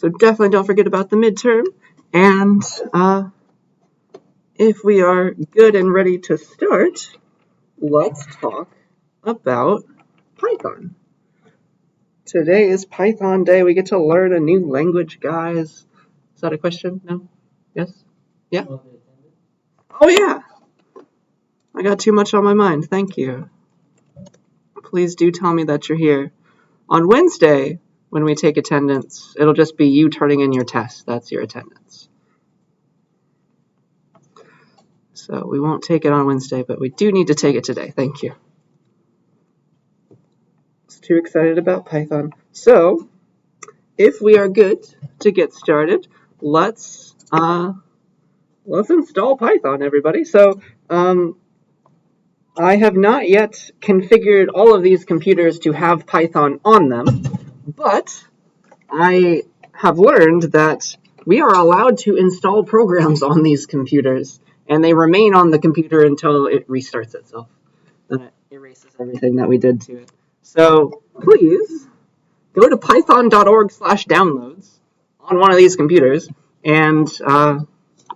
So definitely don't forget about the midterm. And if we are good and ready to start, let's talk about Python. Today is Python Day. We get to learn a new language, guys. Is that a question? No? Yes? Yeah? Oh, yeah. I got too much on my mind. Thank you. Please do tell me that you're here. On Wednesday, when we take attendance, it'll just be you turning in your test. That's your attendance. So we won't take it on Wednesday, but we do need to take it today. Thank you. Too excited about Python. So, if we are good to get started, let's install Python, everybody. So, I have not yet configured all of these computers to have Python on them, but I have learned that we are allowed to install programs on these computers, and they remain on the computer until it restarts itself. Then it erases everything that we did to it. So please go to python.org/downloads on one of these computers, and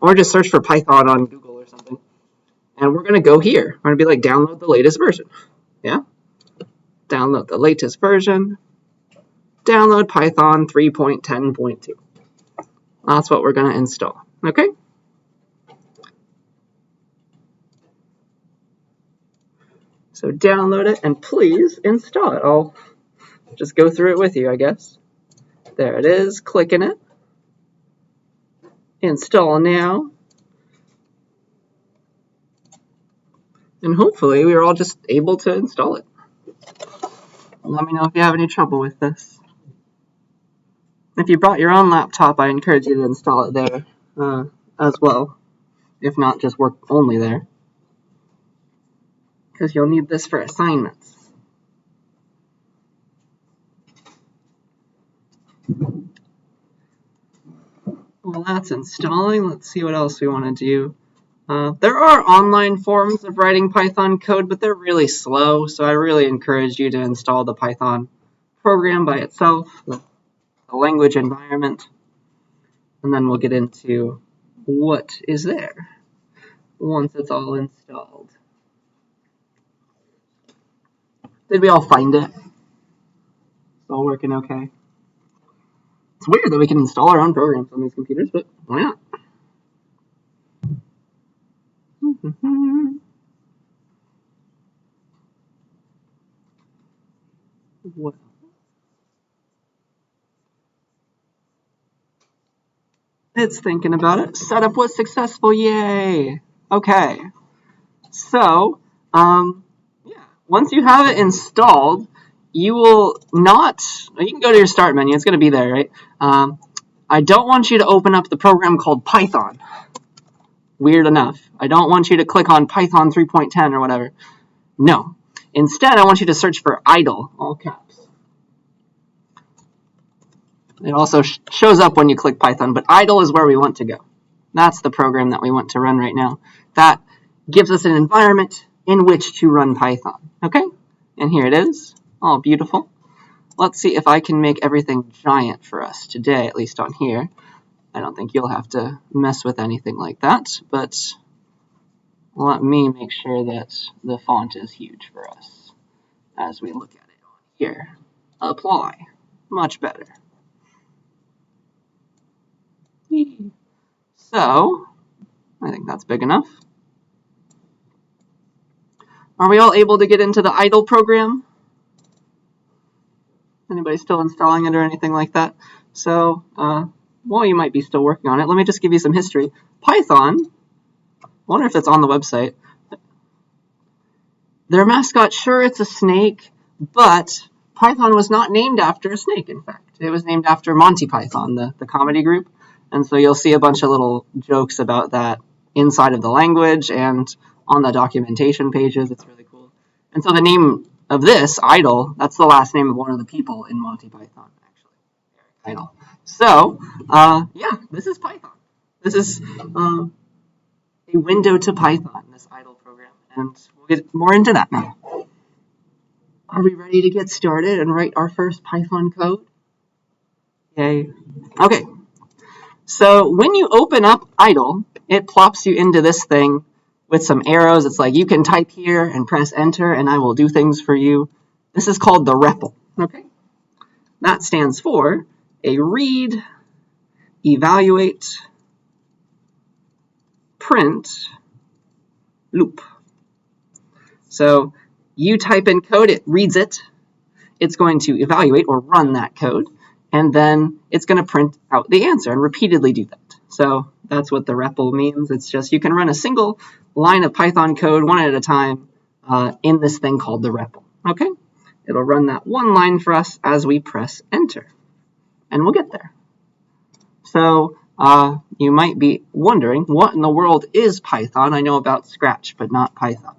or just search for Python on Google or something. And we're going to go here. We're going to be like, download the latest version. Yeah? Download the latest version. Download Python 3.10.2. That's what we're going to install. Okay? So download it, and please install it. I'll just go through it with you, I guess. There it is. Click in it. Install now. And hopefully we are all just able to install it. Let me know if you have any trouble with this. If you brought your own laptop, I encourage you to install it there as well. If not, just work only there, because you'll need this for assignments. Well, that's installing. Let's see what else we want to do. There are online forms of writing Python code, but they're really slow, so I really encourage you to install the Python program by itself, the language environment, and then we'll get into what is there once it's all installed. Did we all find it? It's all working okay? It's weird that we can install our own programs on these computers, but why not? What? It's thinking about it. Setup was successful. Yay! Okay. So, yeah. Once you have it installed, you will not. You can go to your start menu. It's going to be there, right? I don't want you to open up the program called Python. Weird enough. I don't want you to click on Python 3.10 or whatever. No. Instead, I want you to search for idle, all caps. It also shows up when you click Python, but idle is where we want to go. That's the program that we want to run right now. That gives us an environment in which to run Python. Okay? And here it is. All beautiful. Let's see if I can make everything giant for us today, at least on here. I don't think you'll have to mess with anything like that, but let me make sure that the font is huge for us as we look at it on here. Apply. Much better. So, I think that's big enough. Are we all able to get into the idle program? Anybody still installing it or anything like that? So, well, you might be still working on it. Let me just give you some history. Python, I wonder if it's on the website. Their mascot, sure, it's a snake, but Python was not named after a snake, in fact. It was named after Monty Python, the comedy group. And so you'll see a bunch of little jokes about that inside of the language and on the documentation pages. It's really cool. And so the name of this, Idle, that's the last name of one of the people in Monty Python, actually. Idle. So, yeah, this is Python. This is a window to Python, this Idle program. And we'll get more into that now. Are we ready to get started and write our first Python code? Yay. Okay. So when you open up idle, it plops you into this thing with some arrows. It's like you can type here and press enter and I will do things for you. This is called the REPL. Okay. That stands for a read, evaluate, print, loop. So you type in code, it reads it, it's going to evaluate or run that code, and then it's going to print out the answer and repeatedly do that. So that's what the REPL means. It's just you can run a single line of Python code one at a time in this thing called the REPL. Okay? It'll run that one line for us as we press enter, and we'll get there. So you might be wondering, what in the world is Python? I know about Scratch, but not Python.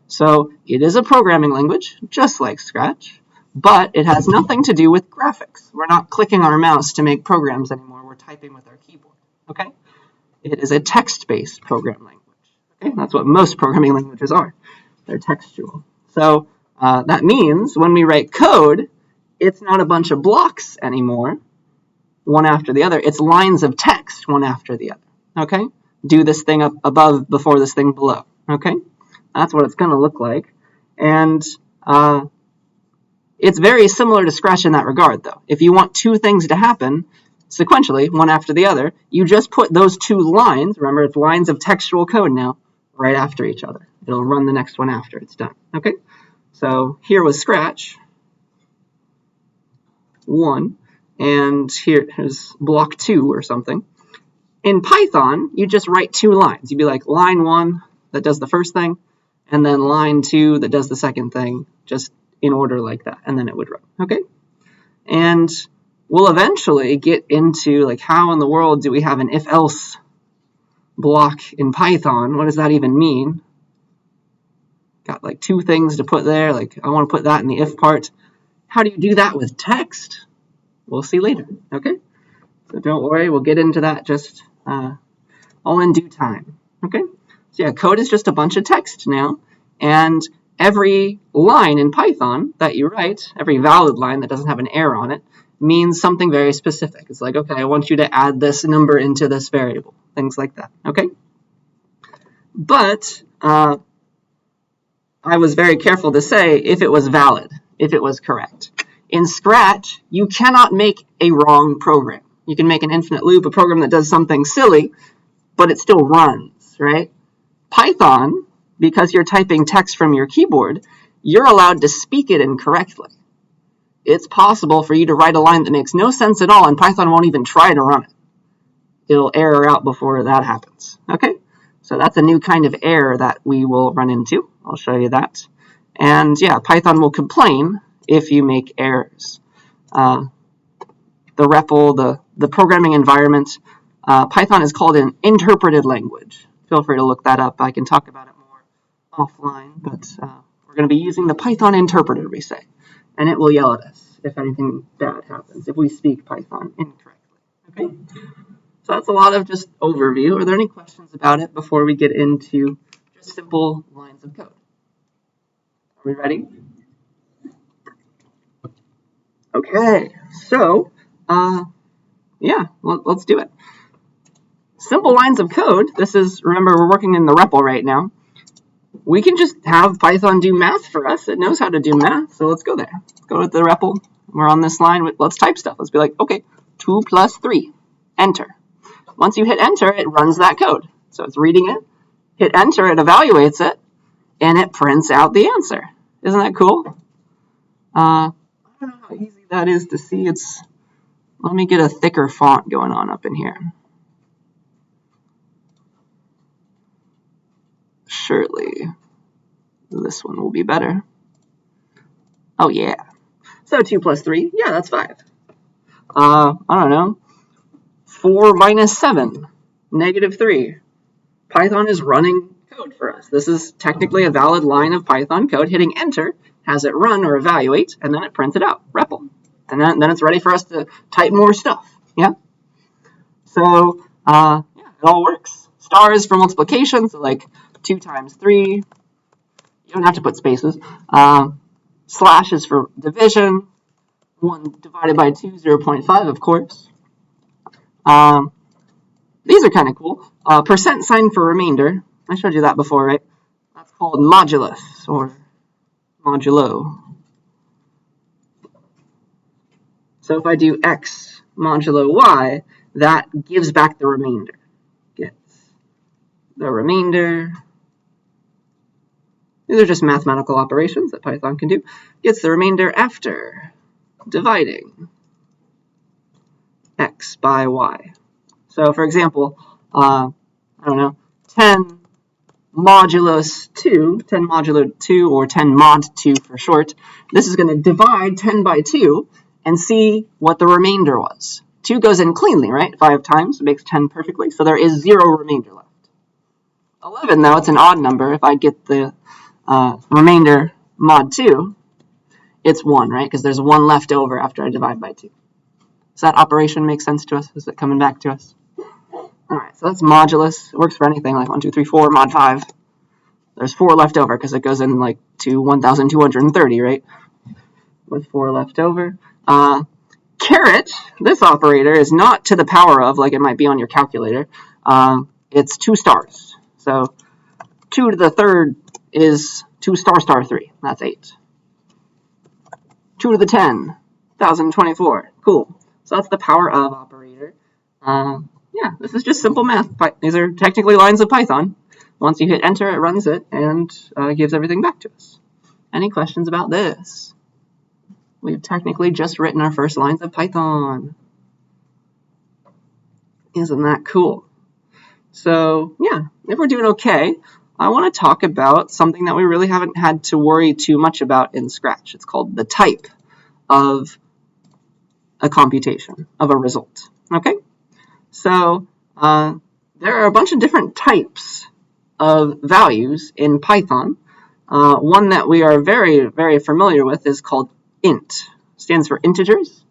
So it is a programming language, just like Scratch, but it has nothing to do with graphics. We're not clicking our mouse to make programs anymore. We're typing with our keyboard, okay? It is a text-based program language, okay? That's what most programming languages are. They're textual. So that means when we write code, it's not a bunch of blocks anymore, one after the other. It's lines of text, one after the other, okay? Do this thing up above before this thing below, okay? That's what it's going to look like. And it's very similar to Scratch in that regard, though. If you want two things to happen sequentially, one after the other, you just put those two lines, remember it's lines of textual code now, right after each other. It'll run the next one after it's done, okay? So here was Scratch, 1, and here's block 2 or something. In Python, you just write 2 lines. You'd be like line 1 that does the first thing, and then line 2 that does the second thing, just in order like that, and then it would run, okay? And we'll eventually get into, like, how in the world do we have an if-else block in Python? What does that even mean? Got, like, 2 things to put there, like, I want to put that in the if part. How do you do that with text? We'll see later, okay? So don't worry, we'll get into that just all in due time, okay? So yeah, code is just a bunch of text now, and every line in Python that you write, every valid line that doesn't have an error on it, means something very specific. It's like, okay, I want you to add this number into this variable, things like that, okay? But I was very careful to say if it was valid, if it was correct. In Scratch, you cannot make a wrong program. You can make an infinite loop, a program that does something silly, but it still runs, right? Python, because you're typing text from your keyboard, you're allowed to speak it incorrectly. It's possible for you to write a line that makes no sense at all, and Python won't even try to run it. It'll error out before that happens, okay? So that's a new kind of error that we will run into. I'll show you that. And yeah, Python will complain if you make errors. The REPL, the programming environment, Python is called an interpreted language. Feel free to look that up. I can talk about it more offline, but we're going to be using the Python interpreter, we say, and it will yell at us if anything bad happens, if we speak Python incorrectly. Okay? So that's a lot of just overview. Are there any questions about it before we get into just simple lines of code? Are we ready? Okay, so yeah, let's do it. Simple lines of code. This is, remember, we're working in the REPL right now. We can just have Python do math for us. It knows how to do math, so let's go there. Let's go to the REPL. We're on this line. Let's type stuff. Let's be like, okay, 2 plus 3, enter. Once you hit enter, it runs that code. So it's reading it. Hit enter, it evaluates it, and it prints out the answer. Isn't that cool? I don't know how easy that is to see. Let me get a thicker font going on up in here. Surely this one will be better. Oh yeah. So 2 plus 3, yeah, that's 5. I don't know. 4 minus 7, negative 3. Python is running code for us. This is technically a valid line of Python code. Hitting enter has it run or evaluate, and then it prints it out, REPL. And then it's ready for us to type more stuff. Yeah. So yeah, it all works. Star is for multiplication, so like 2 times 3. You don't have to put spaces. Slash is for division. 1 divided by 2, 0.5, of course. These are kind of cool. Percent sign for remainder. I showed you that before, right? That's called modulus, or modulo. So if I do x modulo y, that gives back the remainder. Gets the remainder. These are just mathematical operations that Python can do. Gets the remainder after dividing x by y. So for example, I don't know, 10 modulus 2, 10 modulo 2, or 10 mod 2 for short. This is going to divide 10 by 2 and see what the remainder was. 2 goes in cleanly, right? 5 times, it makes 10 perfectly, so there is 0 remainder left. 11, though, it's an odd number. If I get the remainder mod 2, it's 1, right? Because there's 1 left over after I divide by 2. Does that operation make sense to us? Is it coming back to us? All right, so that's modulus. It works for anything like 1, 2, 3, 4, mod 5. There's 4 left over because it goes in like to 1,230, right? With 4 left over. Caret, this operator, is not to the power of like it might be on your calculator. It's 2 stars. So 2 to the third is 2 star star 3. That's 8. 2 to the 10, 1,024. Cool. So that's the power of operator. Yeah, this is just simple math. These are technically lines of Python. Once you hit enter, it runs it and gives everything back to us. Any questions about this? We've technically just written our first lines of Python. Isn't that cool? So yeah, if we're doing okay, I want to talk about something that we really haven't had to worry too much about in Scratch. It's called the type of a computation, of a result. Okay? So there are a bunch of different types of values in Python. One that we are very, very familiar with is called int. Stands for integers.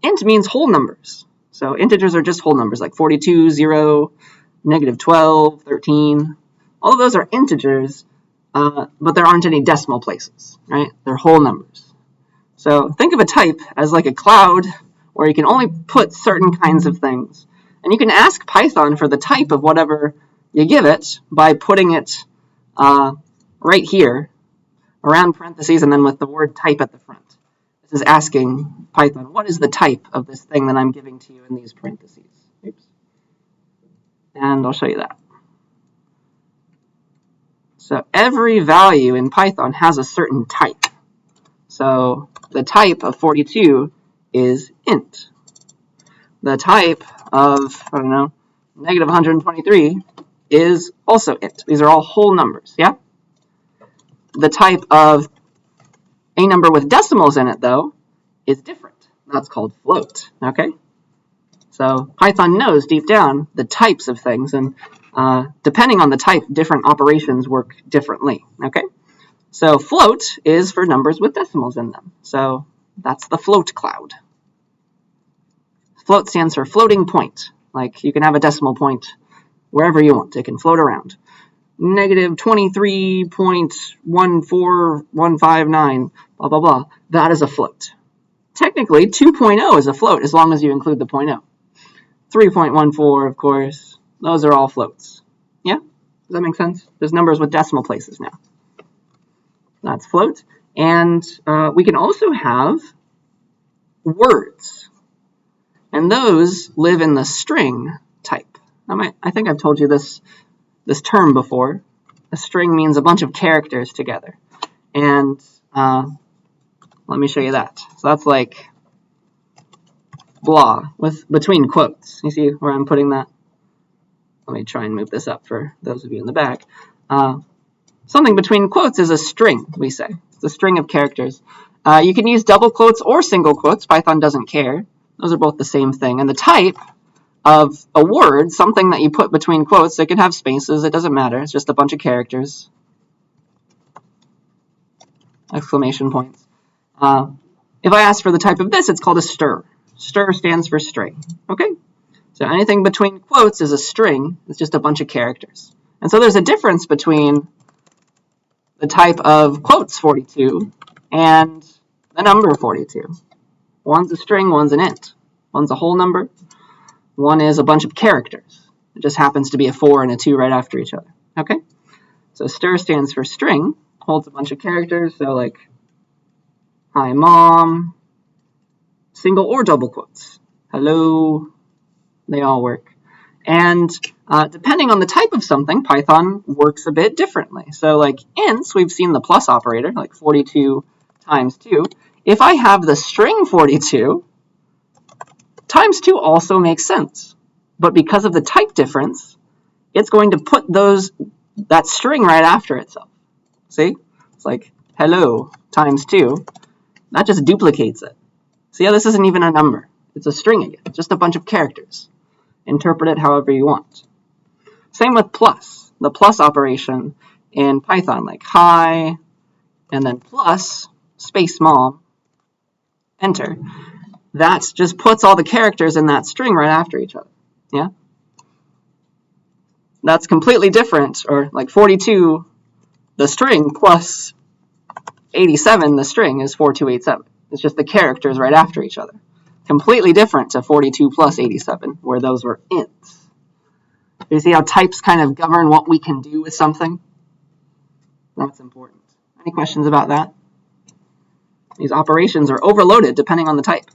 Int means whole numbers. So integers are just whole numbers like 42, 0, negative 12, 13. All of those are integers, but there aren't any decimal places, right? They're whole numbers. So think of a type as like a cloud where you can only put certain kinds of things. And you can ask Python for the type of whatever you give it by putting it right here around parentheses and then with the word type at the front. This is asking Python, what is the type of this thing that I'm giving to you in these parentheses? Oops. And I'll show you that. So every value in Python has a certain type. So the type of 42 is int. The type of, I don't know, negative 123 is also int. These are all whole numbers, yeah? The type of a number with decimals in it, though, is different. That's called float, okay? So Python knows deep down the types of things, and depending on the type, different operations work differently, okay? So float is for numbers with decimals in them. So that's the float cloud. Float stands for floating point. Like you can have a decimal point wherever you want. It can float around. Negative 23.14159, blah, blah, blah. That is a float. Technically, 2.0 is a float as long as you include the 0.0. 3.14, of course. Those are all floats. Yeah? Does that make sense? There's numbers with decimal places now. That's float. And we can also have words. And those live in the string type. I think I've told you this term before. A string means a bunch of characters together. And let me show you that. So that's like blah with between quotes. You see where I'm putting that? Let me try and move this up for those of you in the back. Something between quotes is a string, we say. It's a string of characters. You can use double quotes or single quotes. Python doesn't care. Those are both the same thing. And the type of a word, something that you put between quotes, it can have spaces. It doesn't matter. It's just a bunch of characters. Exclamation points. If I ask for the type of this, it's called a str. Str stands for string. Okay? So anything between quotes is a string. It's just a bunch of characters. And so there's a difference between the type of quotes 42 and the number 42. One's a string, one's an int. One's a whole number. One is a bunch of characters. It just happens to be a 4 and a 2 right after each other. Okay? So str stands for string, holds a bunch of characters, so like hi mom, single or double quotes, hello, they all work. And depending on the type of something, Python works a bit differently. So like ints, we've seen the plus operator, like 42 times 2. If I have the string 42, times 2 also makes sense. But because of the type difference, it's going to put that string right after itself. See? It's like hello times 2. That just duplicates it. See how this isn't even a number. It's a string again. It's just a bunch of characters. Interpret it however you want. Same with plus. The plus operation in Python, like hi, and then plus, space mom, enter. That just puts all the characters in that string right after each other. Yeah? That's completely different, or like 42, the string, plus 87, the string, is 4287. It's just the characters right after each other. Completely different to 42 plus 87, where those were ints. You see how types kind of govern what we can do with something? That's important. Any questions about that? These operations are overloaded depending on the type.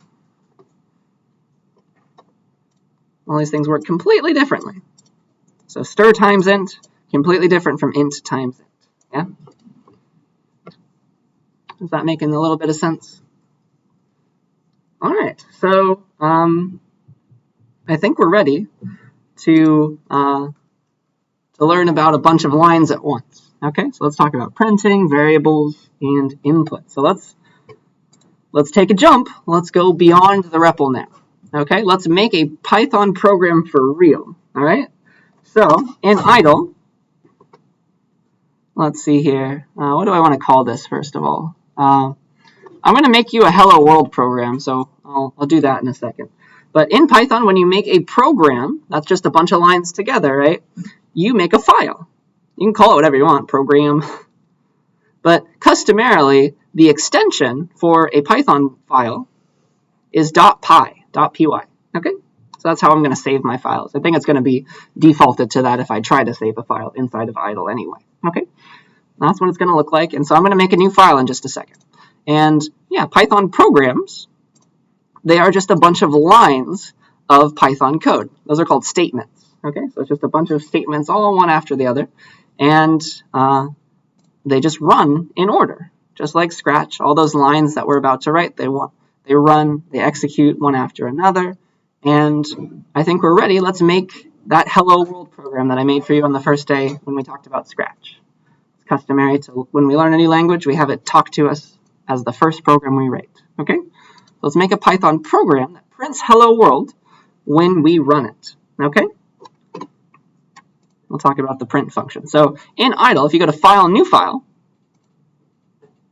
All these things work completely differently. So str times int, completely different from int times int. Yeah? Is that making a little bit of sense? All right, so I think we're ready to learn about a bunch of lines at once. Okay, so let's talk about printing, variables, and input. So let's take a jump. Let's go beyond the REPL now. Okay, let's make a Python program for real. All right, so in idle, let's see here. What do I want to call this first of all? I'm going to make you a Hello World program, so I'll do that in a second. But in Python, when you make a program, that's just a bunch of lines together, right? You make a file. You can call it whatever you want, program. But customarily, the extension for a Python file is .py. Okay? So that's how I'm going to save my files. I think it's going to be defaulted to that if I try to save a file inside of idle anyway. Okay? That's what it's going to look like. And so I'm going to make a new file in just a second. And yeah, Python programs, they are just a bunch of lines of Python code. Those are called statements. Okay, so it's just a bunch of statements all one after the other. And they just run in order, just like Scratch. All those lines that we're about to write, they run, they execute one after another. And I think we're ready. Let's make that Hello World program that I made for you on the first day when we talked about Scratch. It's customary to, when we learn a new language, we have it talk to us as the first program we write. Okay? So let's make a Python program that prints Hello World when we run it. Okay? We'll talk about the print function. So in idle, if you go to File, New File,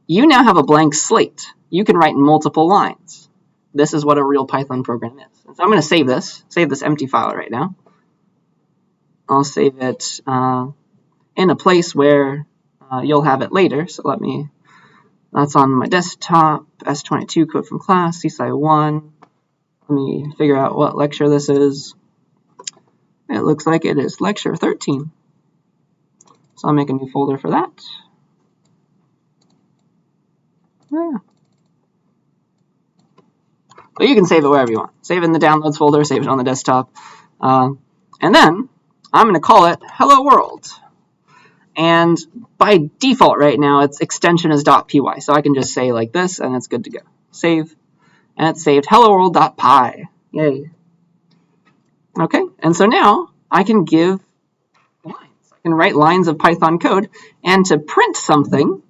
you now have a blank slate. You can write multiple lines. This is what a real Python program is. And so I'm going to save this empty file right now. I'll save it in a place where you'll have it later. So that's on my desktop, S22 code from class, CSCI 1. Let me figure out what lecture this is. It looks like it is lecture 13. So I'll make a new folder for that. Yeah. But you can save it wherever you want. Save it in the downloads folder, save it on the desktop. And then I'm going to call it Hello World. And by default right now, its extension is .py. So I can just say like this, and it's good to go. Save. And it's saved helloworld.py. Yay. Okay, and so now I can give lines. I can write lines of Python code. And to print something,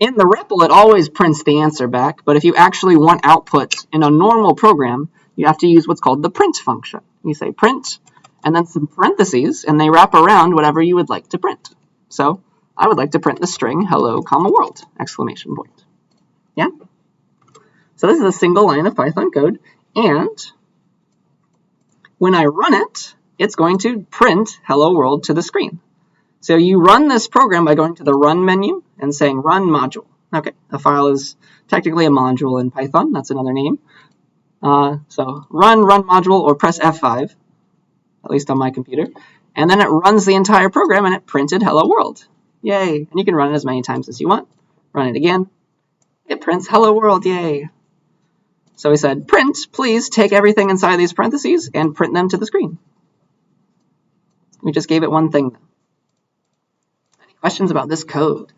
in the REPL, it always prints the answer back. But if you actually want output in a normal program, you have to use what's called the print function. You say print, and then some parentheses, and they wrap around whatever you would like to print. So I would like to print the string hello, world, exclamation point. Yeah? So this is a single line of Python code, and when I run it, it's going to print hello world to the screen. So you run this program by going to the run menu and saying run module. Okay, a file is technically a module in Python. That's another name. So run module or press F5, at least on my computer, and then it runs the entire program and it printed hello world. Yay. And you can run it as many times as you want. Run it again. It prints hello world. Yay. So we said, print, please take everything inside these parentheses and print them to the screen. We just gave it one thing. Any questions about this code?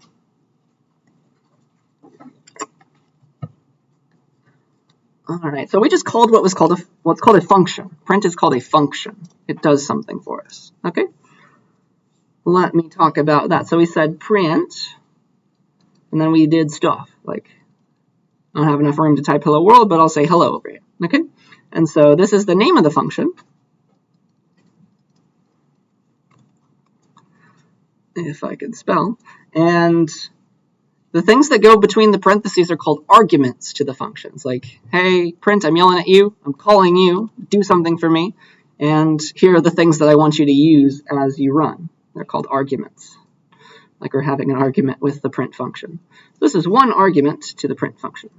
All right, so we just called what's called a function. Print is called a function. It does something for us. Okay. Let me talk about that. So we said print, and then we did stuff like, I don't have enough room to type hello world, but I'll say hello over here. Okay. And so this is the name of the function. If I could spell. And the things that go between the parentheses are called arguments to the functions. Like, hey, print, I'm yelling at you. I'm calling you. Do something for me. And here are the things that I want you to use as you run. They're called arguments. Like we're having an argument with the print function. This is one argument to the print function.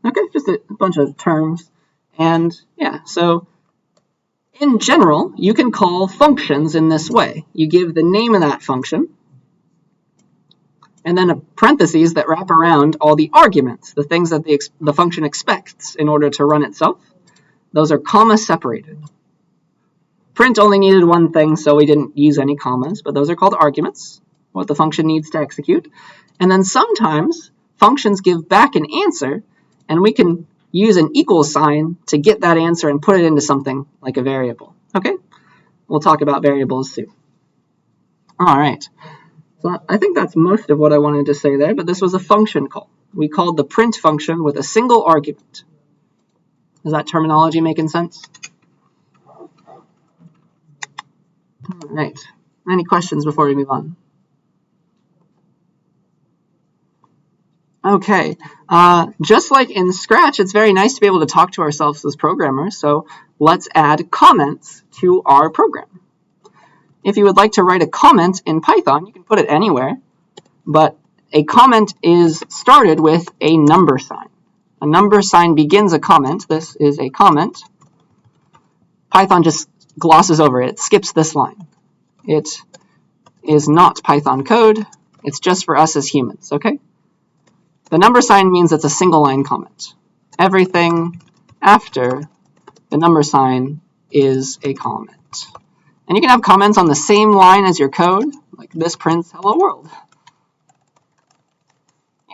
Okay, just a bunch of terms. And yeah, so in general, you can call functions in this way. You give the name of that function, and then a parentheses that wrap around all the arguments, the things that the function expects in order to run itself. Those are comma separated. Print only needed one thing, so we didn't use any commas, but those are called arguments, what the function needs to execute. And then sometimes functions give back an answer, and we can use an equal sign to get that answer and put it into something like a variable. Okay? We'll talk about variables soon. All right. So I think that's most of what I wanted to say there, but this was a function call. We called the print function with a single argument. Is that terminology making sense? All right. Any questions before we move on? Okay, just like in Scratch, it's very nice to be able to talk to ourselves as programmers, so let's add comments to our program. If you would like to write a comment in Python, you can put it anywhere, but a comment is started with a number sign. A number sign begins a comment. This is a comment. Python just glosses over it. It skips this line. It is not Python code. It's just for us as humans, okay? The number sign means it's a single line comment. Everything after the number sign is a comment. And you can have comments on the same line as your code, like this prints hello world.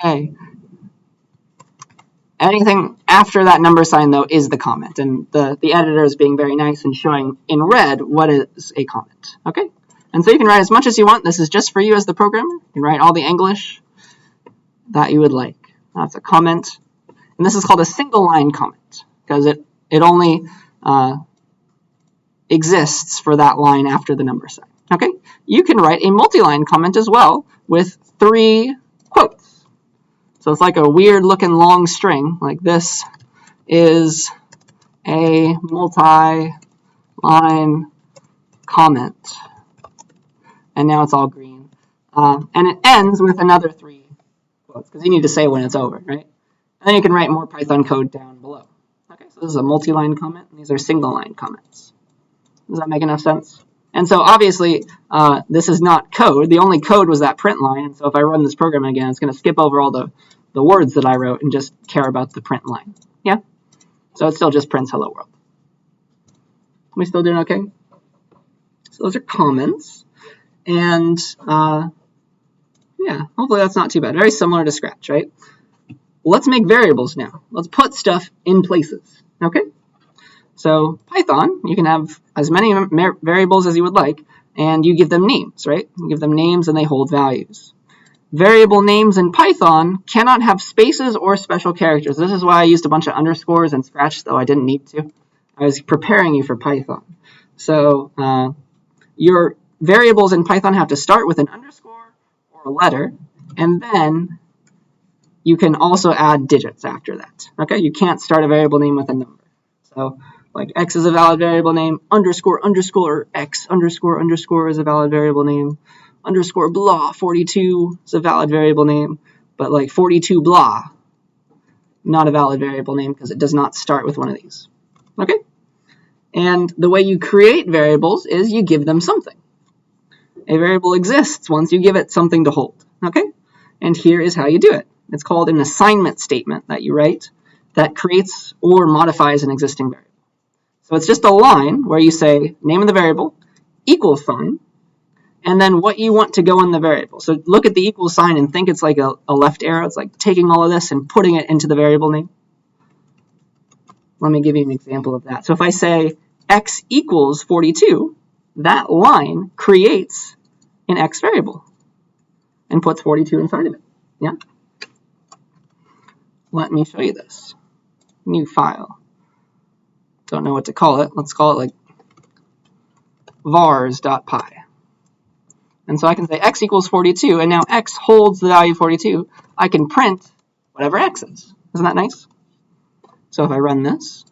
Yay. Anything after that number sign, though, is the comment. And the editor is being very nice and showing in red what is a comment. Okay? And so you can write as much as you want. This is just for you as the programmer. You can write all the English that you would like. That's a comment. And this is called a single line comment because it only exists for that line after the number sign. Okay? You can write a multi-line comment as well with 3 quotes. So it's like a weird looking long string. Like this is a multi-line comment. And now it's all green. And it ends with another 3 quotes because you need to say when it's over, right? And then you can write more Python code down below. Okay, so this is a multi-line comment, and these are single-line comments. Does that make enough sense? And so obviously, this is not code. The only code was that print line. And so if I run this program again, it's going to skip over all the words that I wrote and just care about the print line. Yeah? So it still just prints hello world. We still doing okay? So those are comments. And yeah, hopefully that's not too bad. Very similar to Scratch, right? Let's make variables now. Let's put stuff in places. Okay? So Python, you can have as many variables as you would like, and you give them names, right? You give them names and they hold values. Variable names in Python cannot have spaces or special characters. This is why I used a bunch of underscores in Scratch, though I didn't need to. I was preparing you for Python. So your variables in Python have to start with an underscore or a letter, and then you can also add digits after that. Okay, you can't start a variable name with a number. So like x is a valid variable name, underscore underscore x underscore underscore is a valid variable name, underscore blah 42 is a valid variable name, but like 42 blah not a valid variable name because it does not start with one of these. Okay? And the way you create variables is you give them something. A variable exists once you give it something to hold. Okay? And here is how you do it. It's called an assignment statement that you write that creates or modifies an existing variable. So it's just a line where you say name of the variable, equals sign, and then what you want to go in the variable. So look at the equal sign and think it's like a left arrow. It's like taking all of this and putting it into the variable name. Let me give you an example of that. So if I say x equals 42, that line creates an x variable and puts 42 inside of it. Yeah? Let me show you this. New file. Don't know what to call it. Let's call it like vars.py. And so I can say x equals 42, and now x holds the value 42. I can print whatever x is. Isn't that nice? So if I run this,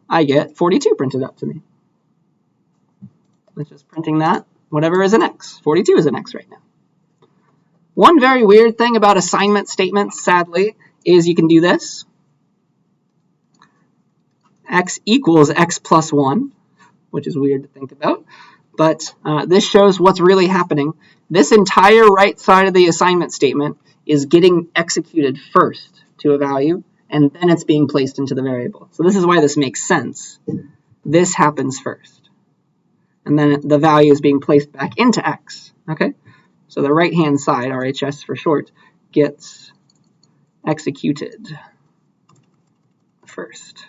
I get 42 printed up to me. It's just printing that. Whatever is an x. 42 is an x right now. One very weird thing about assignment statements, sadly, is you can do this. X equals x plus 1, which is weird to think about. But this shows what's really happening. This entire right side of the assignment statement is getting executed first to a value, and then it's being placed into the variable. So this is why this makes sense. This happens first. And then the value is being placed back into x. Okay? So the right-hand side, RHS for short, gets executed first.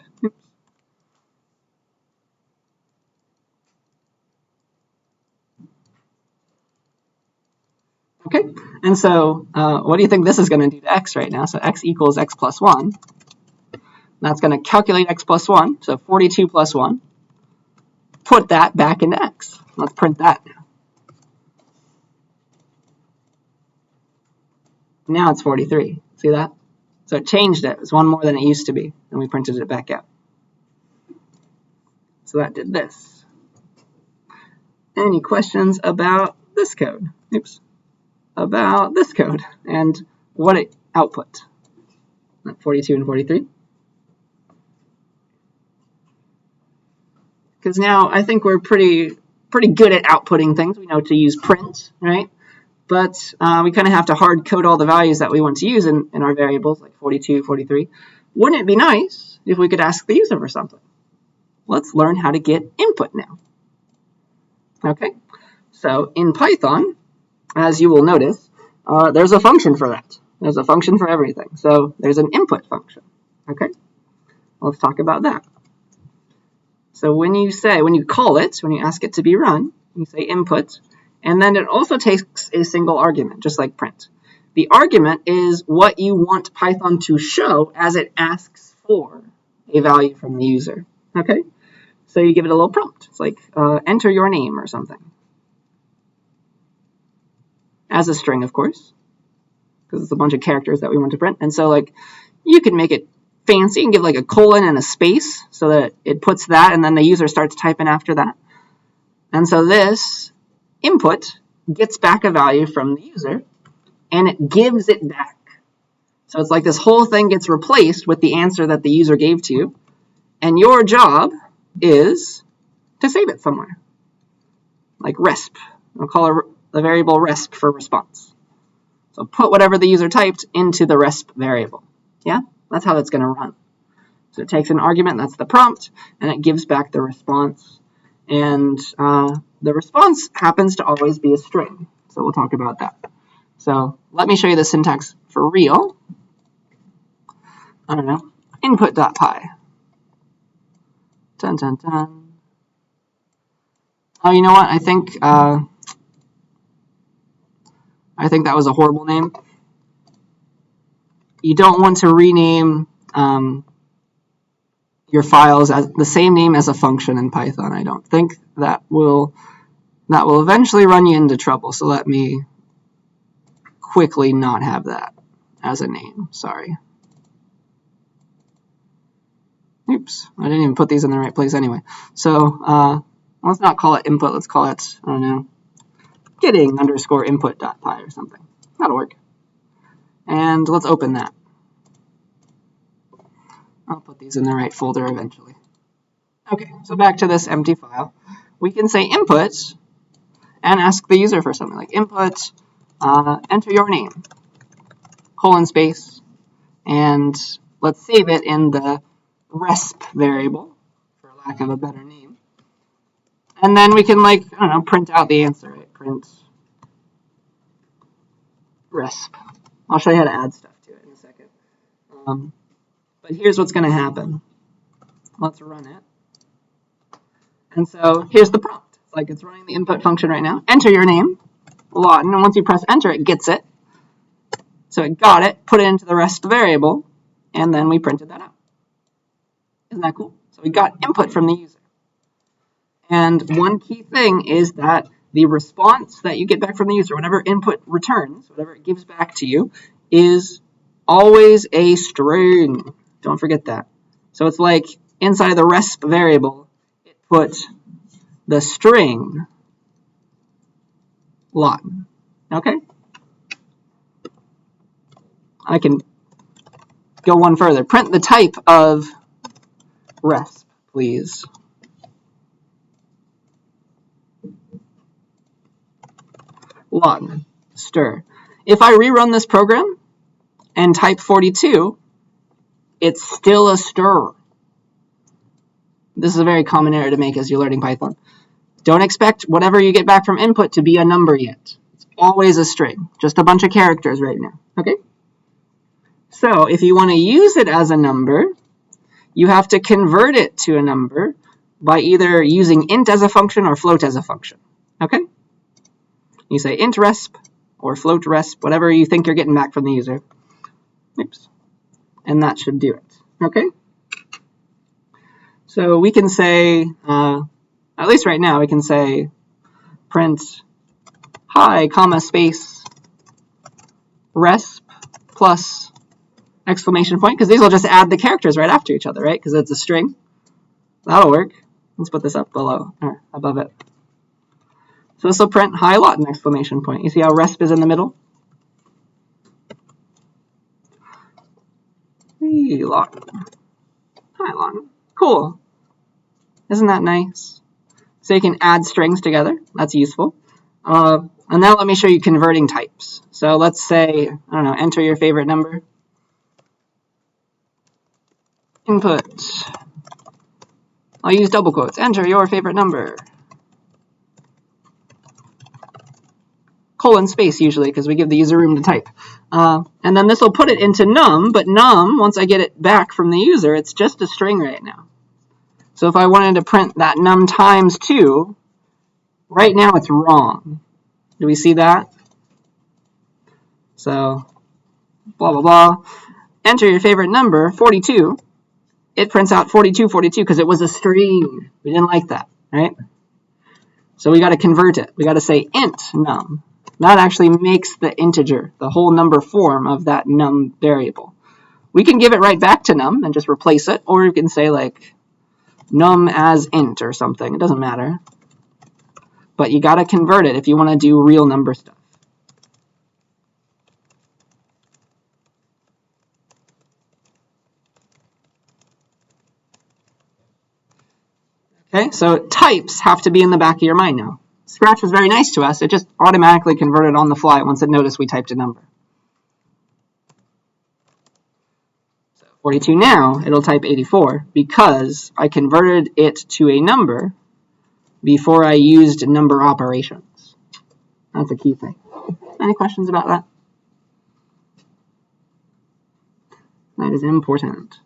Okay, and so what do you think this is going to do to x right now? So x equals x plus 1. That's going to calculate x plus 1, so 42 plus 1. Put that back into x. Let's print that now. Now it's 43. See that? So it changed it. It's one more than it used to be, and we printed it back out. So that did this. Any questions about this code? Oops. About this code and what it output. 42 and 43. Because now I think we're pretty good at outputting things. We know to use print, right? But we kind of have to hard code all the values that we want to use in our variables, like 42, 43. Wouldn't it be nice if we could ask the user for something? Let's learn how to get input now. Okay, so in Python, as you will notice, there's a function for that. There's a function for everything. So there's an input function. Okay, let's talk about that. So when you call it, when you ask it to be run, you say input, and then it also takes a single argument, just like print. The argument is what you want Python to show as it asks for a value from the user. Okay, so you give it a little prompt. It's like enter your name or something. As a string, of course, because it's a bunch of characters that we want to print. And so like you can make it fancy and give like a colon and a space so that it puts that, and then the user starts typing after that. And so this input gets back a value from the user, and it gives it back. So it's like this whole thing gets replaced with the answer that the user gave to you, and your job is to save it somewhere, like resp. I'll call the variable resp for response. So put whatever the user typed into the resp variable. Yeah, that's how that's going to run. So it takes an argument, that's the prompt, and it gives back the response. And the response happens to always be a string. So we'll talk about that. So let me show you the syntax for real. I don't know, input.py. Dun, dun, dun. Oh, you know what? I think that was a horrible name. You don't want to rename your files as the same name as a function in Python. I don't think that will eventually run you into trouble. So let me quickly not have that as a name. Sorry. Oops, I didn't even put these in the right place anyway. So let's not call it input. Let's call it, I don't know, getting underscore input.py or something. That'll work. And let's open that. I'll put these in the right folder eventually. Okay, so back to this empty file. We can say input and ask the user for something like input, enter your name, colon space, and let's save it in the resp variable, for lack of a better name. And then we can, like, I don't know, print out the answer, right? Print resp. I'll show you how to add stuff to it in a second. But here's what's going to happen. Let's run it. And so here's the prompt. It's like it's running the input function right now. Enter your name, Lawton, and once you press enter, it gets it. So it got it, put it into the rest variable, and then we printed that out. Isn't that cool? So we got input from the user. And one key thing is that the response that you get back from the user, whatever input returns, whatever it gives back to you, is always a string. Don't forget that. So it's like inside of the resp variable, it put the string Lawton. Okay? I can go one further. Print the type of resp, please. Lawton, stir. If I rerun this program and type 42, it's still a stir. This is a very common error to make as you're learning Python. Don't expect whatever you get back from input to be a number yet. It's always a string, just a bunch of characters right now. Okay? So if you want to use it as a number, you have to convert it to a number by either using int as a function or float as a function. Okay? You say int resp or float resp, whatever you think you're getting back from the user. Oops. And that should do it. Okay? So we can say, at least right now, we can say print hi, comma, space, resp plus exclamation point, because these will just add the characters right after each other, right? Because it's a string. That'll work. Let's put this up below, or above it. So this will print hi Lawton, exclamation point. You see how resp is in the middle? Hey, Lawton. Hi, Lawton. Cool. Isn't that nice? So you can add strings together. That's useful. And now let me show you converting types. So let's say, I don't know, enter your favorite number. Input. I'll use double quotes. Enter your favorite number. Colon space usually, because we give the user room to type. And then this will put it into num, but num, once I get it back from the user, it's just a string right now. So if I wanted to print that num times 2, right now it's wrong. Do we see that? So, blah, blah, blah. Enter your favorite number, 42. It prints out 42, 42, because it was a string. We didn't like that, right? So we got to convert it. We got to say int num. That actually makes the integer, the whole number form of that num variable. We can give it right back to num and just replace it, or you can say like num as int or something. It doesn't matter. But you got to convert it if you want to do real number stuff. Okay, so types have to be in the back of your mind now. Scratch was very nice to us. It just automatically converted on the fly once it noticed we typed a number. So 42 now, it'll type 84 because I converted it to a number before I used number operations. That's a key thing. Any questions about that? That is important.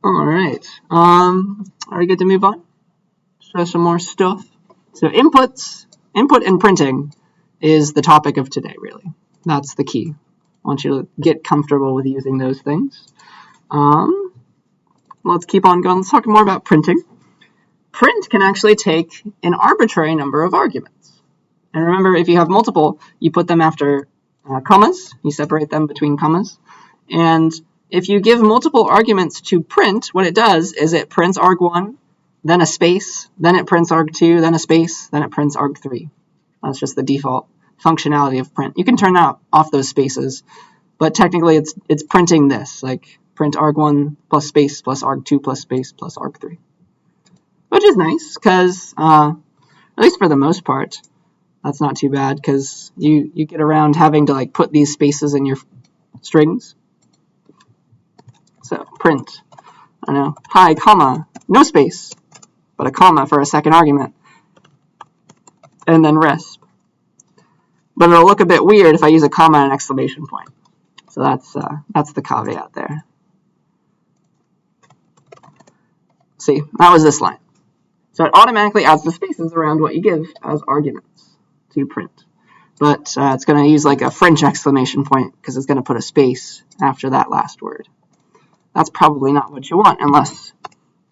All right. Are we good to move on? Show some more stuff. So input and printing is the topic of today, really. That's the key. I want you to get comfortable with using those things. Let's keep on going. Let's talk more about printing. Print can actually take an arbitrary number of arguments. And remember, if you have multiple, you put them after commas. You separate them between commas. And if you give multiple arguments to print, what it does is it prints arg1, then a space, then it prints arg2, then a space, then it prints arg3. That's just the default functionality of print. You can turn off those spaces, but technically it's printing this, like print arg1 plus space plus arg2 plus space plus arg3, which is nice because at least for the most part, that's not too bad because you get around having to like put these spaces in your strings. So print, I don't know, hi, comma, no space, but a comma for a second argument, and then resp. But it'll look a bit weird if I use a comma and an exclamation point. So that's the caveat there. See, that was this line. So it automatically adds the spaces around what you give as arguments to print. But it's going to use like a French exclamation point because it's going to put a space after that last word. That's probably not what you want unless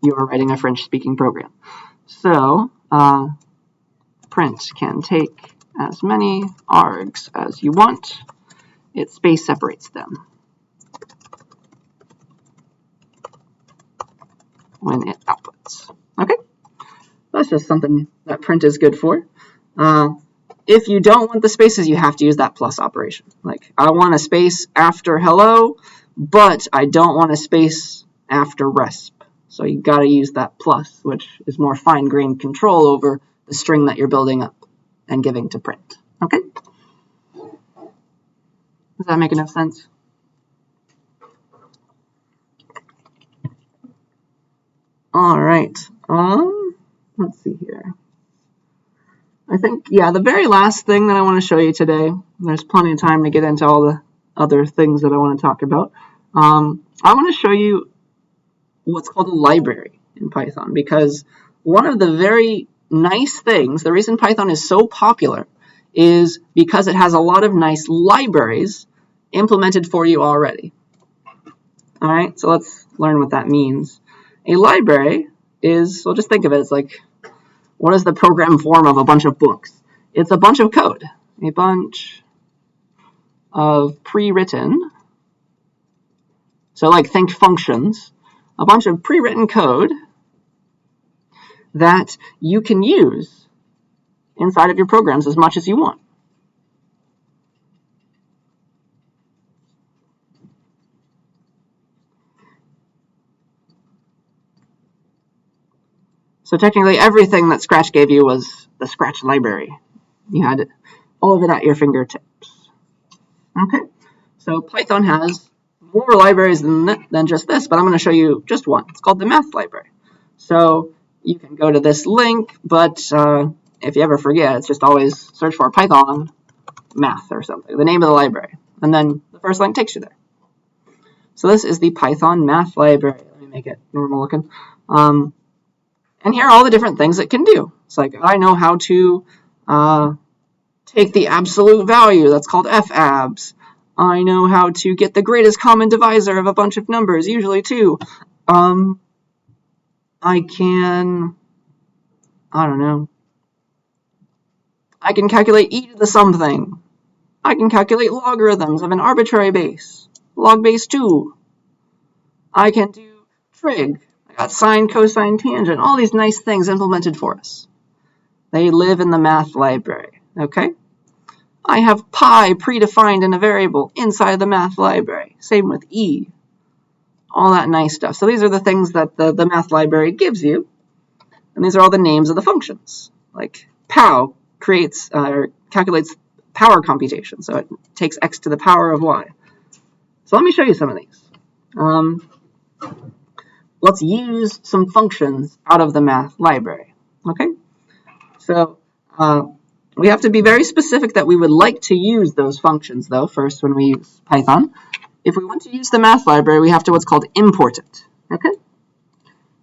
you are writing a French-speaking program. So print can take as many args as you want. It space separates them when it outputs. Okay, that's just something that print is good for. If you don't want the spaces, you have to use that plus operation. Like, I want a space after hello, but I don't want a space after resp. So you got to use that plus, which is more fine-grained control over the string that you're building up and giving to print. Okay? Does that make enough sense? All right. Let's see here. I think, yeah, the very last thing that I want to show you today, there's plenty of time to get into all the other things that I want to talk about. I want to show you what's called a library in Python, because one of the very nice things, the reason Python is so popular is because it has a lot of nice libraries implemented for you already. All right, so let's learn what that means. A library is, well, just think of it as like, what is the program form of a bunch of books? It's a bunch of code, a bunch of pre-written, so like think functions, a bunch of pre-written code that you can use inside of your programs as much as you want. So technically everything that Scratch gave you was the Scratch library. You had all of it at your fingertips. Okay, so Python has more libraries than just this, but I'm going to show you just one. It's called the math library. So you can go to this link, but if you ever forget, it's just always search for Python math or something, the name of the library, and then the first link takes you there. So this is the Python math library. Let me make it normal looking. And here are all the different things it can do. It's like, I know how to take the absolute value. That's called fabs. I know how to get the greatest common divisor of a bunch of numbers, usually 2. I can, I don't know. I can calculate e to the something. I can calculate logarithms of an arbitrary base, log base 2. I can do trig. I got sine, cosine, tangent, all these nice things implemented for us. They live in the math library, okay? I have pi predefined in a variable inside the math library. Same with e. All that nice stuff. So these are the things that the math library gives you. And these are all the names of the functions. Like pow creates or calculates power computation. So it takes x to the power of y. So let me show you some of these. Let's use some functions out of the math library. Okay? So we have to be very specific that we would like to use those functions, though, first when we use Python. If we want to use the math library, we have to what's called import it. Okay?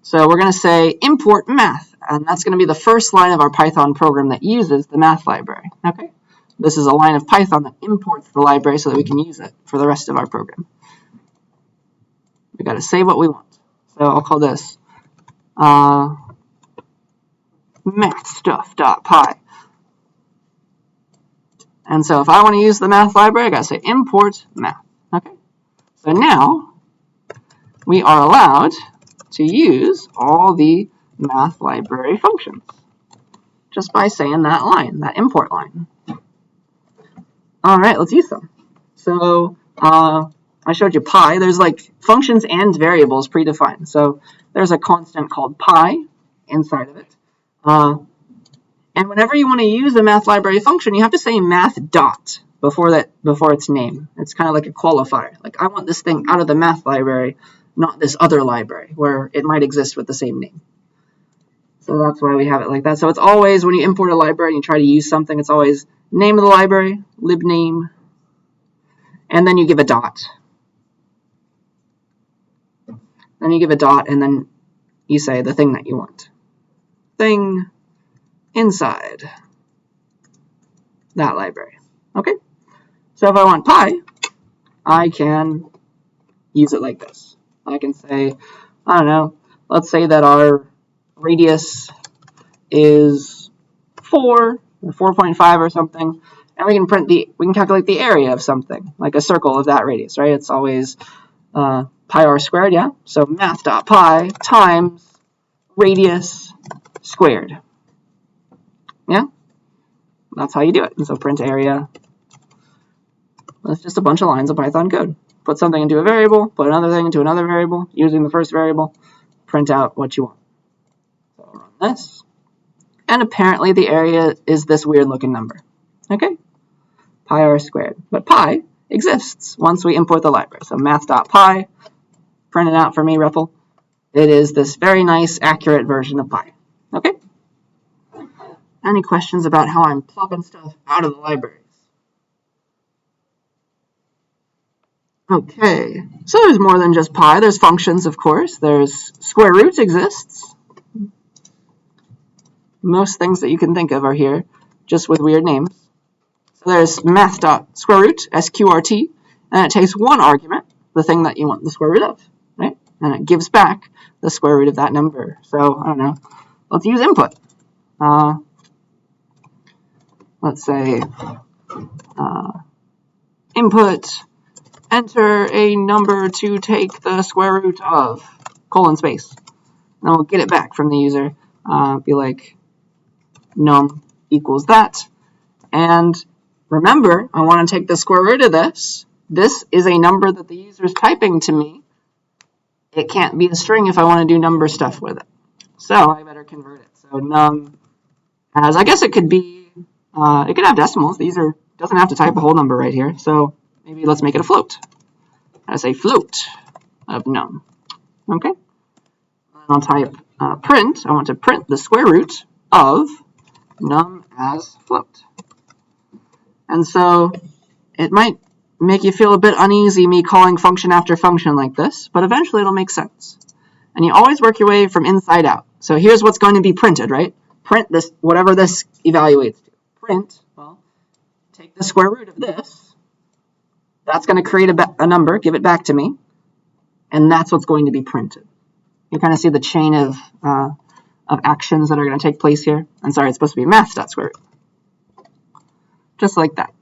So we're going to say import math, and that's going to be the first line of our Python program that uses the math library. Okay? This is a line of Python that imports the library so that we can use it for the rest of our program. We've got to say what we want. So I'll call this mathstuff.py. And so if I want to use the math library, I got to say import math. Okay? So now we are allowed to use all the math library functions just by saying that import line. All right, let's use them. So I showed you pi. There's like functions and variables predefined. So there's a constant called pi inside of it. And whenever you want to use a math library function, you have to say math dot before its name. It's kind of like a qualifier. Like, I want this thing out of the math library, not this other library where it might exist with the same name. So that's why we have it like that. So it's always, when you import a library and you try to use something, it's always name of the library, libname, and then you give a dot. Then you give a dot, and then you say the thing that you want. Thing inside that library. Okay? So if I want pi, I can use it like this. I can say, I don't know, let's say that our radius is 4 or 4.5 or something, and we can calculate the area of something, like a circle of that radius, right? It's always pi r squared, yeah? So math.pi times radius squared. Yeah? That's how you do it. And so print area. That's just a bunch of lines of Python code. Put something into a variable, put another thing into another variable, using the first variable, print out what you want. So I'll run this. And apparently the area is this weird looking number. Okay? Pi r squared. But pi exists once we import the library. So math.pi, print it out for me, REPL. It is this very nice, accurate version of pi. Okay? Any questions about how I'm plopping stuff out of the libraries? Okay, so there's more than just pi. There's functions, of course. There's square root exists. Most things that you can think of are here, just with weird names. So there's math.square root, SQRT, and it takes one argument, the thing that you want the square root of, right? And it gives back the square root of that number. So, I don't know, let's use input. Let's say input, enter a number to take the square root of, colon space. And we'll get it back from the user. Be like, num equals that. And remember, I want to take the square root of this. This is a number that the user is typing to me. It can't be a string if I want to do number stuff with it. So I better convert it. So num as, I guess it could be, it could have decimals. The user doesn't have to type a whole number right here. So maybe let's make it a float. I say float of num. Okay. And I'll type print. I want to print the square root of num as float. And so it might make you feel a bit uneasy me calling function after function like this, but eventually it'll make sense. And you always work your way from inside out. So here's what's going to be printed, right? Print this, whatever this evaluates to. Print, well, take the square root of this. That's going to create a number, give it back to me, and that's what's going to be printed. You kind of see the chain of actions that are going to take place here. I'm sorry, it's supposed to be math.square root. Just like that.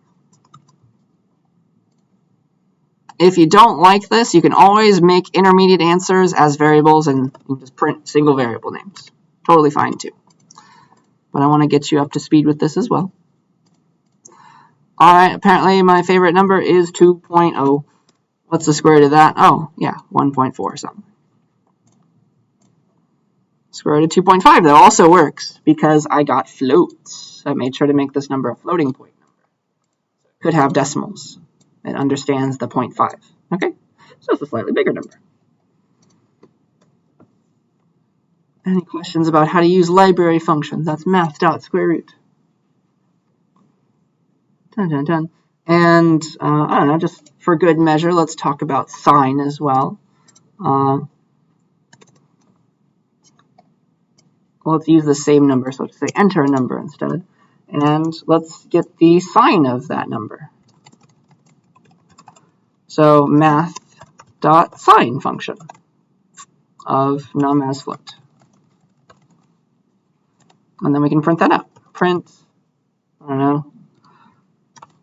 If you don't like this, you can always make intermediate answers as variables and you can just print single variable names. Totally fine too. But I want to get you up to speed with this as well. Alright, apparently my favorite number is 2.0. What's the square root of that? Oh, yeah, 1.4 or something. Square root of 2.5 though also works because I got floats. I made sure to make this number a floating point number. It could have decimals. It understands the 0.5. Okay, so it's a slightly bigger number. Any questions about how to use library functions? That's math.square root. Dun, dun, dun. And I don't know, just for good measure, let's talk about sine as well. Let's use the same number, so let's say enter a number instead. And let's get the sine of that number. So math.sine function of num as float. And then we can print that out. Print, I don't know,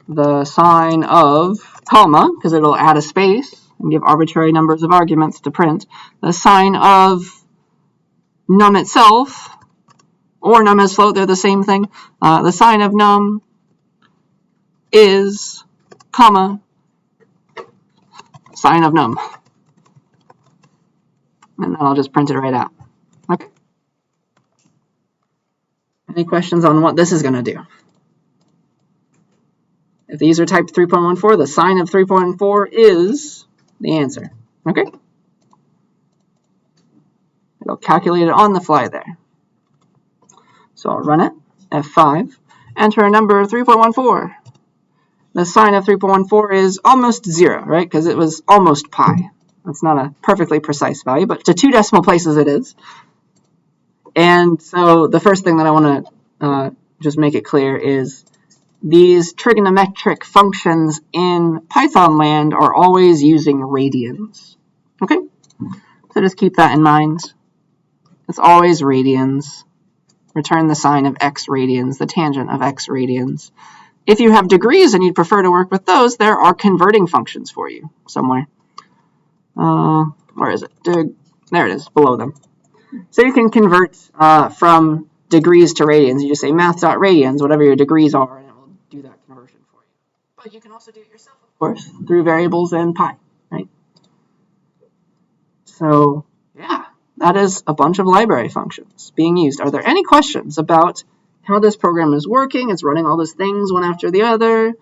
the sine of comma, because it'll add a space and give arbitrary numbers of arguments to print. The sine of num itself, or num as float, they're the same thing. The sine of num is, comma, sine of num. And then I'll just print it right out. Okay. Any questions on what this is going to do? If these are type 3.14, the sine of 3.14 is the answer. Okay? It'll calculate it on the fly there. So I'll run it, F5, enter a number 3.14. The sine of 3.14 is almost 0, right? Because it was almost pi. That's not a perfectly precise value, but to 2 decimal places it is. And so the first thing that I want to just make it clear is these trigonometric functions in Python land are always using radians. Okay? So just keep that in mind. It's always radians. Return the sine of x radians, the tangent of x radians. If you have degrees and you'd prefer to work with those, there are converting functions for you somewhere. Where is it? There it is, below them. So you can convert from degrees to radians. You just say math.radians, whatever your degrees are, and it will do that conversion for you. But you can also do it yourself, of course, through variables and pi, right? So, yeah, that is a bunch of library functions being used. Are there any questions about how this program is working? It's running all those things one after the other.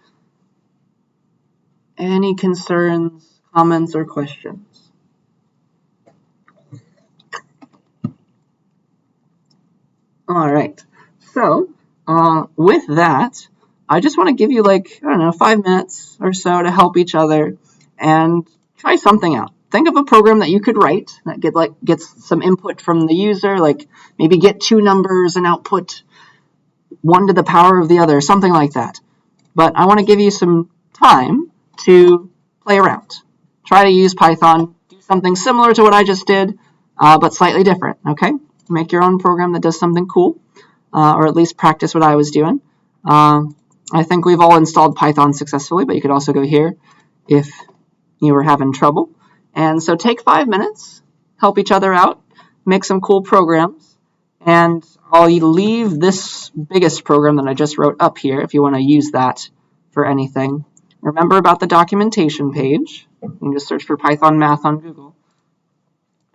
Any concerns, comments, or questions? All right. So with that, I just want to give you 5 minutes or so to help each other and try something out. Think of a program that you could write that gets some input from the user, like maybe get 2 numbers and output 1 to the power of the other, something like that. But I want to give you some time to play around. Try to use Python, do something similar to what I just did, but slightly different, okay? Make your own program that does something cool, or at least practice what I was doing. I think we've all installed Python successfully, but you could also go here if you were having trouble. And so take 5 minutes, help each other out, make some cool programs, and I'll leave this biggest program that I just wrote up here if you want to use that for anything. Remember about the documentation page. You can just search for Python Math on Google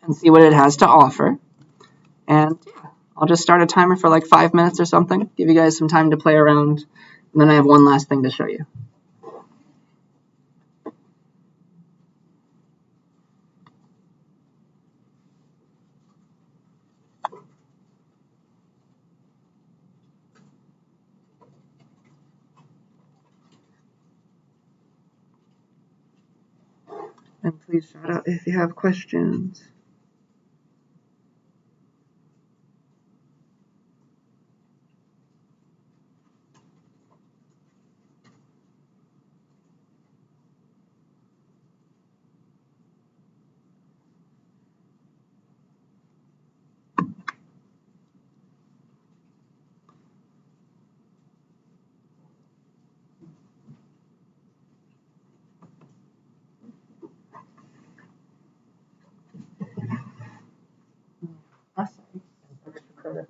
and see what it has to offer. And yeah, I'll just start a timer for 5 minutes or something, give you guys some time to play around, and then I have one last thing to show you. And please shout out if you have questions.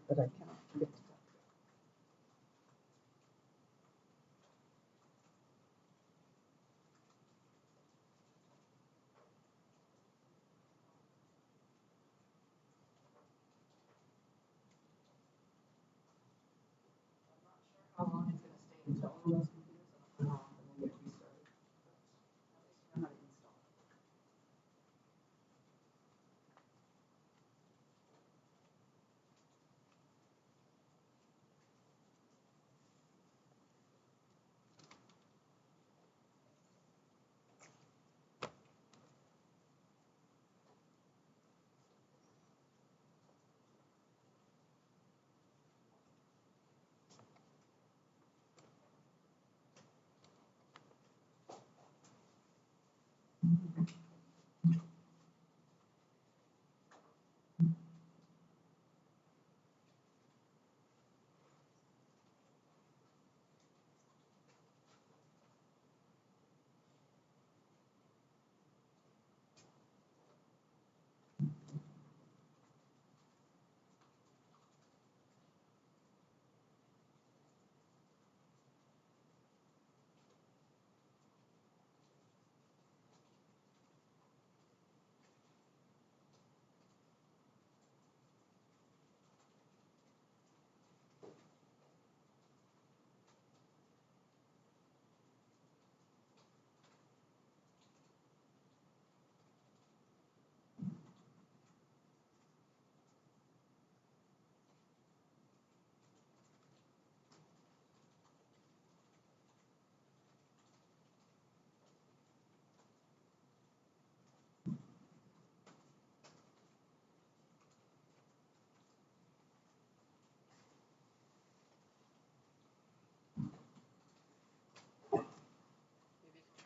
But I cannot get to that. How long it's going to stay until all those computers are turn off and then get restarted. At least you know how to install it.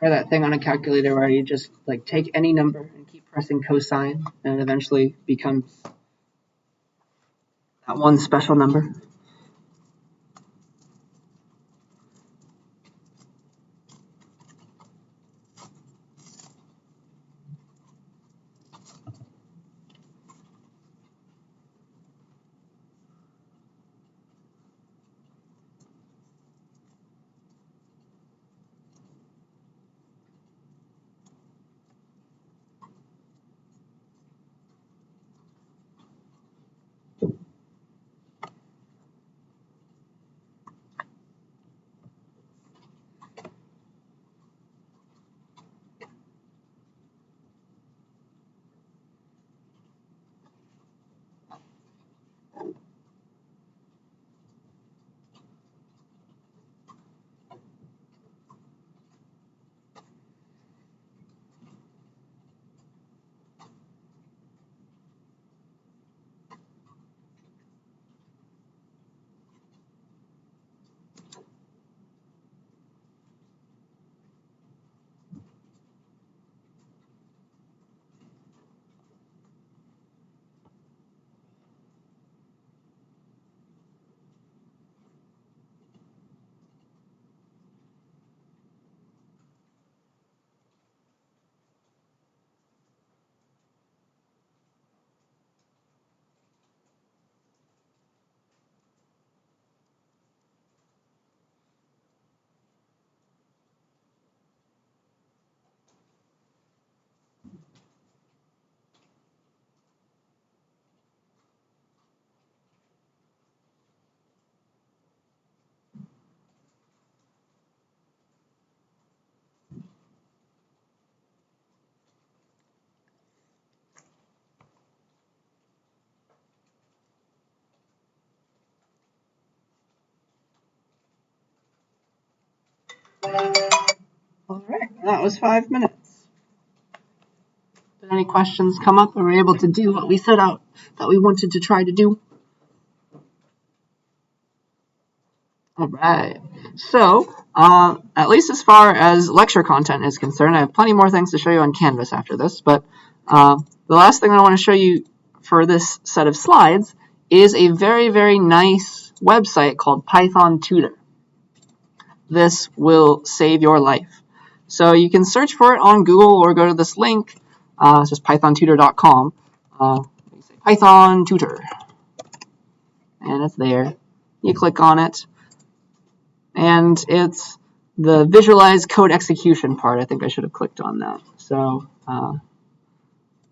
Try that thing on a calculator where you just like take any number and keep pressing cosine, and it eventually becomes that one special number. All right, that was 5 minutes. Did any questions come up? Were we able to do what we set out that we wanted to try to do? All right. So, at least as far as lecture content is concerned, I have plenty more things to show you on Canvas after this, but the last thing I want to show you for this set of slides is a very, very nice website called Python Tutor. This will save your life. So you can search for it on Google or go to this link. It's just pythontutor.com. Python Tutor. And it's there. You click on it. And it's the visualize code execution part. I think I should have clicked on that. So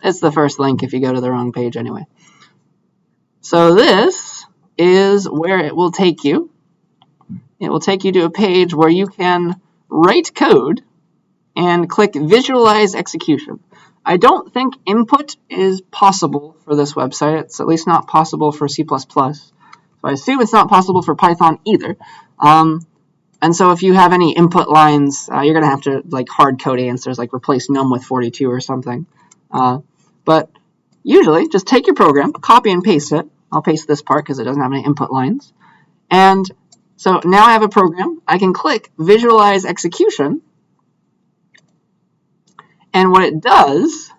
it's the first link if you go to the wrong page anyway. So this is where it will take you. It will take you to a page where you can write code and click visualize execution. I don't think input is possible for this website. It's at least not possible for C++. So I assume it's not possible for Python either. And so if you have any input lines, you're going to have to like hard code answers, like replace num with 42 or something. But usually just take your program, copy and paste it. I'll paste this part because it doesn't have any input lines. And so now I have a program. I can click visualize execution. And what it does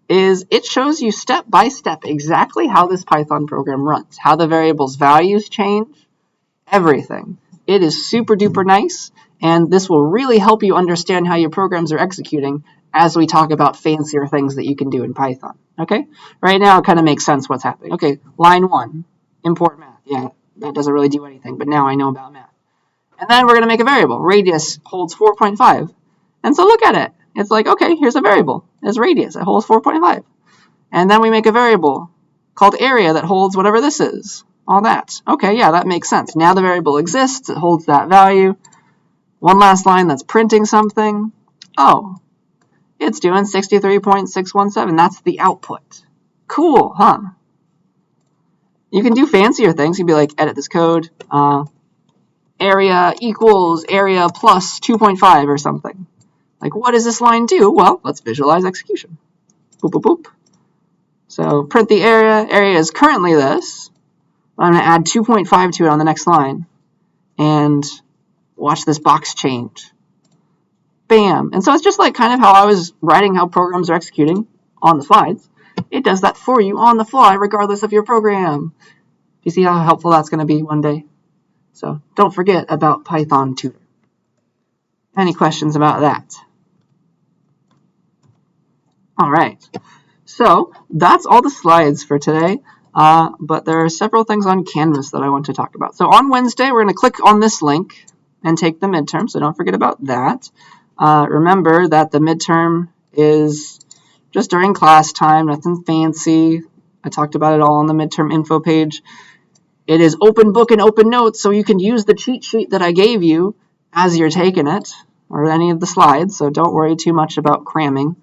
is it shows you step by step exactly how this Python program runs, how the variables values change, everything. It is super duper nice, and this will really help you understand how your programs are executing as we talk about fancier things that you can do in Python. Okay? Right now it kind of makes sense what's happening. Okay, line 1, import math. Yeah, that doesn't really do anything, but now I know about math. And then we're going to make a variable. Radius holds 4.5. And so look at it. It's like, okay, here's a variable. It's radius. It holds 4.5. And then we make a variable called area that holds whatever this is. All that. Okay, yeah, that makes sense. Now the variable exists. It holds that value. One last line that's printing something. Oh, it's doing 63.617. That's the output. Cool, huh? You can do fancier things. You'd be like, edit this code. Area equals area plus 2.5 or something. Like, what does this line do? Well, let's visualize execution. Boop, boop, boop. So print the area. Area is currently this. I'm going to add 2.5 to it on the next line. And watch this box change. bam. And so it's just like kind of how I was writing how programs are executing on the slides. It does that for you on the fly, regardless of your program. You see how helpful that's going to be one day? So don't forget about Python Tutor. Any questions about that? All right. So that's all the slides for today. But there are several things on Canvas that I want to talk about. So on Wednesday, we're going to click on this link and take the midterm. So don't forget about that. Remember that the midterm is just during class time, nothing fancy. I talked about it all on the midterm info page. It is open book and open notes, so you can use the cheat sheet that I gave you as you're taking it, or any of the slides, so don't worry too much about cramming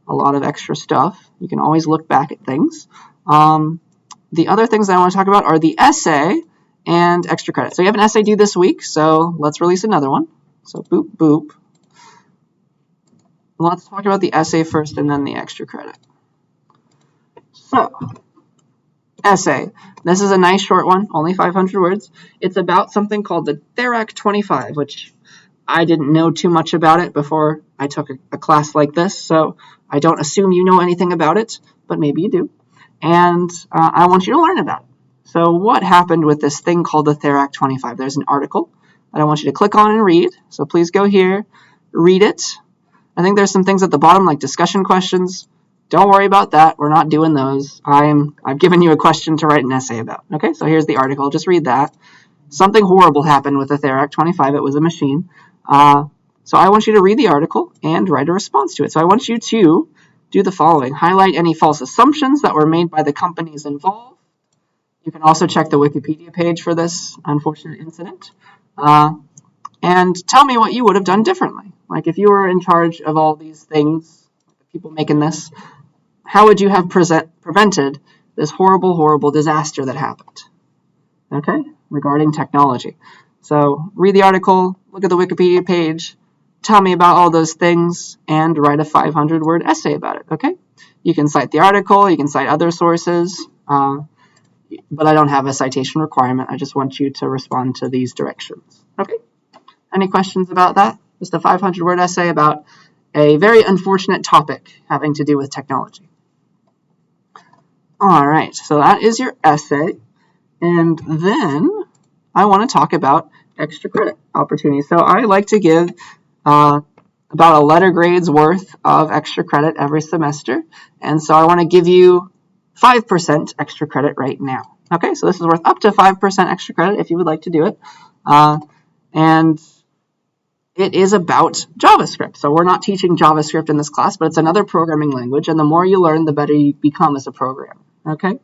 a lot of extra stuff. You can always look back at things. The other things that I want to talk about are the essay and extra credit. So you have an essay due this week, so let's release another one. So boop, boop. Let's talk about the essay first and then the extra credit. So, essay. This is a nice short one, only 500 words. It's about something called the Therac 25, which I didn't know too much about it before I took a class like this, so I don't assume you know anything about it, but maybe you do. And I want you to learn about it. So what happened with this thing called the Therac 25? There's an article that I want you to click on and read. So please go here, read it. I think there's some things at the bottom like discussion questions. Don't worry about that. We're not doing those. I've given you a question to write an essay about. Okay, so here's the article. Just read that. Something horrible happened with the Therac 25. It was a machine. So I want you to read the article and write a response to it. So I want you to do the following. Highlight any false assumptions that were made by the companies involved. You can also check the Wikipedia page for this unfortunate incident. And tell me what you would have done differently. Like if you were in charge of all these things, the people making this, how would you have prevented this horrible, horrible disaster that happened? Okay, regarding technology. So read the article, look at the Wikipedia page, tell me about all those things, and write a 500-word essay about it, okay? You can cite the article, you can cite other sources, but I don't have a citation requirement. I just want you to respond to these directions, okay? Any questions about that? Just a 500-word essay about a very unfortunate topic having to do with technology. All right, so that is your essay. And then I want to talk about extra credit opportunities. So I like to give about a letter grade's worth of extra credit every semester. And so I want to give you 5% extra credit right now. Okay, so this is worth up to 5% extra credit if you would like to do it. And it is about JavaScript. So we're not teaching JavaScript in this class, but it's another programming language. And the more you learn, the better you become as a programmer. Okay?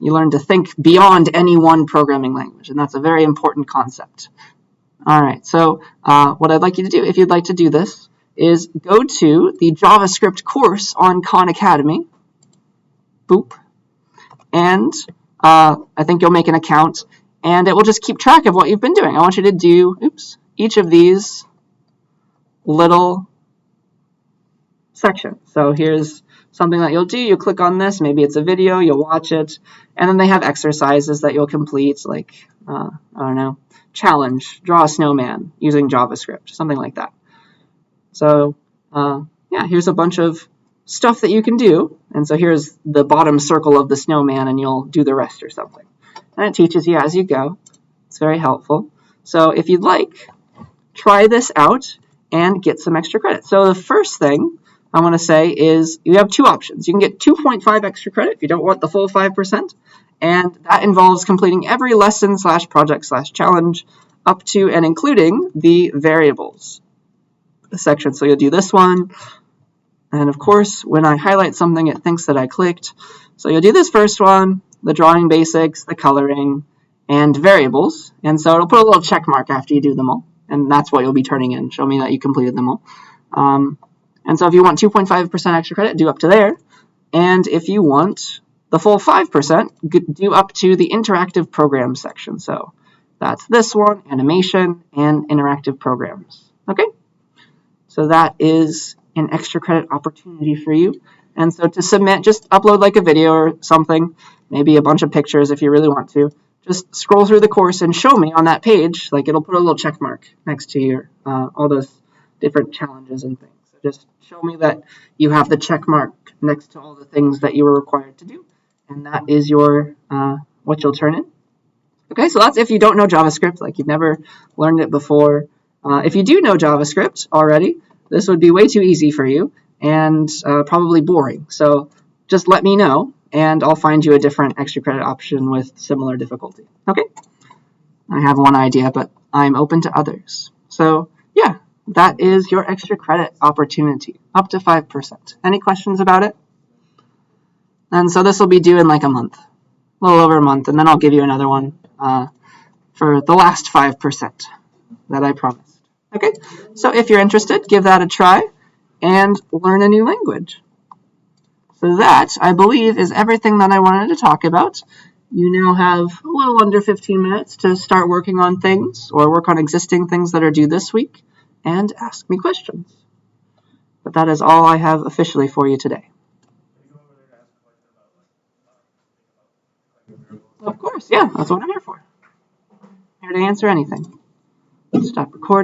You learn to think beyond any one programming language, and that's a very important concept. All right, so what I'd like you to do, if you'd like to do this, is go to the JavaScript course on Khan Academy. Boop. And I think you'll make an account, and it will just keep track of what you've been doing. I want you to do, each of these little sections. So here's something that you'll do. You click on this. Maybe it's a video. You'll watch it. And then they have exercises that you'll complete, like, I don't know, challenge, draw a snowman using JavaScript, something like that. So, yeah, here's a bunch of stuff that you can do. And so here's the bottom circle of the snowman, and you'll do the rest or something. And it teaches you as you go. It's very helpful. So if you'd like, try this out and get some extra credit. So the first thing I want to say is you have two options. You can get 2.5 extra credit if you don't want the full 5%, and that involves completing every lesson / project / challenge up to and including the variables section. So you'll do this one, and of course, when I highlight something, it thinks that I clicked. So you'll do this first one, the drawing basics, the coloring, and variables, and so it'll put a little check mark after you do them all, and that's what you'll be turning in. Show me that you completed them all. And so if you want 2.5% extra credit, do up to there. And if you want the full 5%, do up to the interactive programs section. So that's this one, animation, and interactive programs. Okay? So that is an extra credit opportunity for you. And so to submit, just upload like a video or something, maybe a bunch of pictures if you really want to. Just scroll through the course and show me on that page, like it'll put a little check mark next to your all those different challenges and things. So just show me that you have the check mark next to all the things that you were required to do, and that is your what you'll turn in. Okay, so that's if you don't know JavaScript, like you've never learned it before. If you do know JavaScript already, this would be way too easy for you and probably boring. So just let me know, and I'll find you a different extra credit option with similar difficulty. Okay? I have one idea, but I'm open to others. So yeah, that is your extra credit opportunity, up to 5%. Any questions about it? And so this will be due in like a month, a little over a month, and then I'll give you another one for the last 5% that I promised. Okay, so if you're interested, give that a try and learn a new language. So that, I believe, is everything that I wanted to talk about. You now have a little under 15 minutes to start working on things or work on existing things that are due this week and ask me questions. But that is all I have officially for you today. Of course, yeah, that's what I'm here for. Here to answer anything. Stop recording.